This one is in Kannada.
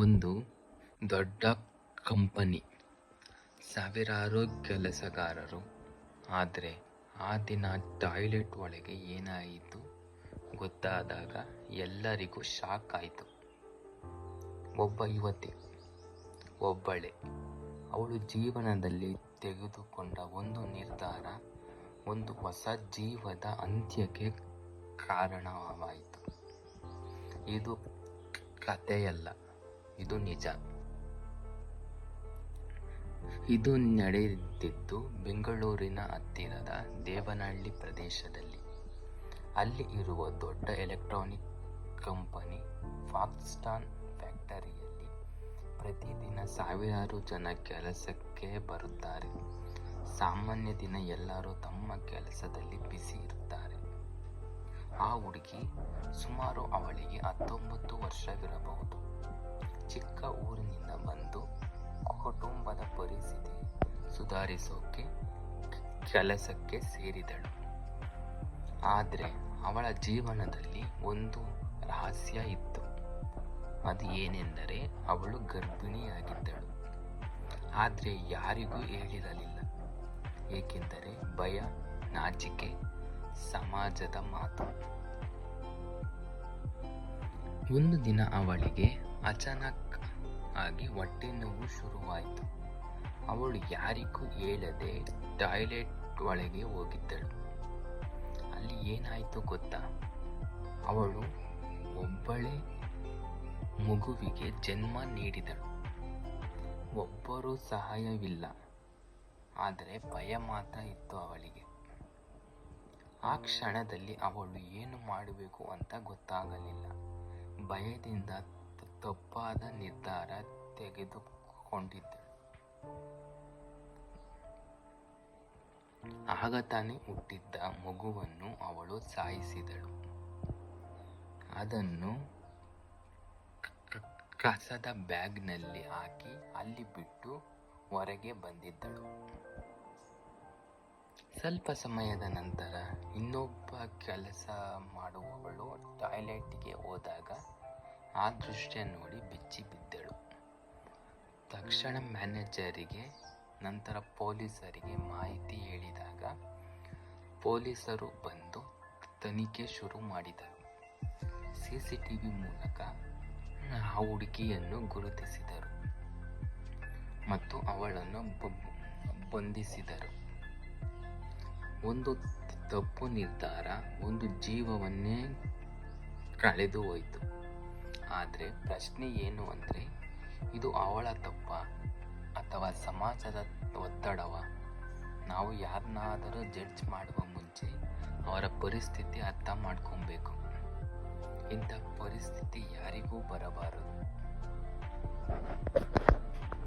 ಒಂದು ದೊಡ್ಡ ಕಂಪನಿ, ಸಾವಿರಾರು ಕೆಲಸಗಾರರು. ಆದರೆ ಆ ದಿನ ಟಾಯ್ಲೆಟ್ ಒಳಗೆ ಏನಾಯಿತು ಗೊತ್ತಾದಾಗ ಎಲ್ಲರಿಗೂ ಶಾಕ್ ಆಯಿತು. ಒಬ್ಬ ಯುವತಿ, ಒಬ್ಬಳೇ, ಅವಳು ಜೀವನದಲ್ಲಿ ತೆಗೆದುಕೊಂಡ ಒಂದು ನಿರ್ಧಾರ ಒಂದು ಹೊಸ ಜೀವದ ಅಂತ್ಯಕ್ಕೆ ಕಾರಣವಾಯಿತು. ಇದು ಕಥೆಯಲ್ಲ, ಇದು ನಿಜ. ಇದು ನಡೆದಿದ್ದು ಬೆಂಗಳೂರಿನ ಹತ್ತಿರದ ದೇವನಹಳ್ಳಿ ಪ್ರದೇಶದಲ್ಲಿ. ಅಲ್ಲಿ ಇರುವ ದೊಡ್ಡ ಎಲೆಕ್ಟ್ರಾನಿಕ್ ಕಂಪನಿ ಫಾಕ್ಸ್ಕಾನ್ ಫ್ಯಾಕ್ಟರಿಯಲ್ಲಿ ಪ್ರತಿದಿನ ಸಾವಿರಾರು ಜನ ಕೆಲಸಕ್ಕೆ ಬರುತ್ತಾರೆ. ಸಾಮಾನ್ಯ ದಿನ ಎಲ್ಲರೂ ತಮ್ಮ ಕೆಲಸದಲ್ಲಿ ಬ್ಯುಸಿ ಇರುತ್ತಾರೆ. ಆ ಹುಡುಗಿ, ಸುಮಾರು ಅವಳಿಗೆ 19 ವರ್ಷವಿರಬಹುದು, ಚಿಕ್ಕ ಊರಿನಿಂದ ಬಂದು ಕುಟುಂಬದ ಪರಿಸ್ಥಿತಿ ಸುಧಾರಿಸೋಕೆ ಕೆಲಸಕ್ಕೆ ಸೇರಿದಳು. ಆದರೆ ಅವಳ ಜೀವನದಲ್ಲಿ ಒಂದು ರಹಸ್ಯ ಇತ್ತು. ಅದು ಏನೆಂದರೆ ಅವಳು ಗರ್ಭಿಣಿಯಾಗಿದ್ದಳು. ಆದರೆ ಯಾರಿಗೂ ಹೇಳಿರಲಿಲ್ಲ. ಏಕೆಂದರೆ ಭಯ, ನಾಚಿಕೆ, ಸಮಾಜದ ಮಾತು. ಒಂದು ದಿನ ಅವಳಿಗೆ ಅಚಾನಕ್ ಆಗಿ ಹೊಟ್ಟೆ ನೋವು ಶುರುವಾಯಿತು. ಅವಳು ಯಾರಿಗೂ ಹೇಳದೆ ಟಾಯ್ಲೆಟ್ ಒಳಗೆ ಹೋಗಿದ್ದಳು. ಅಲ್ಲಿ ಏನಾಯಿತು ಗೊತ್ತಾ? ಅವಳು ಒಬ್ಬಳೇ ಮಗುವಿಗೆ ಜನ್ಮ ನೀಡಿದಳು. ಒಬ್ಬರೂ ಸಹಾಯವಿಲ್ಲ, ಆದರೆ ಭಯ ಮಾತ್ರ ಇತ್ತು ಅವಳಿಗೆ. ಆ ಕ್ಷಣದಲ್ಲಿ ಅವಳು ಏನು ಮಾಡಬೇಕು ಅಂತ ಗೊತ್ತಾಗಲಿಲ್ಲ. ಭಯದಿಂದ ತಪ್ಪಾದ ನಿರ್ಧಾರ ತೆಗೆದುಕೊಂಡಿದ್ದಳು. ಆಗ ತಾನೇ ಹುಟ್ಟಿದ್ದ ಮಗುವನ್ನು ಅವಳು ಸಾಯಿಸಿದಳು. ಅದನ್ನು ಕಸದ ಬ್ಯಾಗ್ನಲ್ಲಿ ಹಾಕಿ ಅಲ್ಲಿ ಬಿಟ್ಟು ಹೊರಗೆ ಬಂದಿದ್ದಳು. ಸ್ವಲ್ಪ ಸಮಯದ ನಂತರ ಇನ್ನೊಬ್ಬ ಕೆಲಸ ಮಾಡುವವಳು ಟಾಯ್ಲೆಟ್ಗೆ ಹೋದಾಗ ಆ ದೃಶ್ಯ ನೋಡಿ ಬೆಚ್ಚಿ ಬಿದ್ದಳು. ತಕ್ಷಣ ಮ್ಯಾನೇಜರಿಗೆ, ನಂತರ ಪೊಲೀಸರಿಗೆ ಮಾಹಿತಿ ಹೇಳಿದಾಗ ಪೊಲೀಸರು ಬಂದು ತನಿಖೆ ಶುರು ಮಾಡಿದರು. CCTV ಮೂಲಕ ಆ ಹುಡುಗಿಯನ್ನು ಗುರುತಿಸಿದರು ಮತ್ತು ಅವಳನ್ನು ಬಂಧಿಸಿದರು. ಒಂದು ತಪ್ಪು ನಿರ್ಧಾರ ಒಂದು ಜೀವವನ್ನೇ ಕಳೆದು ಹೋಯಿತು. ಆದರೆ ಪ್ರಶ್ನೆ ಏನು ಅಂದರೆ, ಇದು ಅವಳ ತಪ್ಪ ಅಥವಾ ಸಮಾಜದ ಒತ್ತಡವ? ನಾವು ಯಾರನ್ನಾದರೂ ಜಡ್ಜ್ ಮಾಡುವ ಮುಂಚೆ ಅವರ ಪರಿಸ್ಥಿತಿ ಅರ್ಥ ಮಾಡ್ಕೊಬೇಕು. ಇಂಥ ಪರಿಸ್ಥಿತಿ ಯಾರಿಗೂ ಬರಬಾರದು.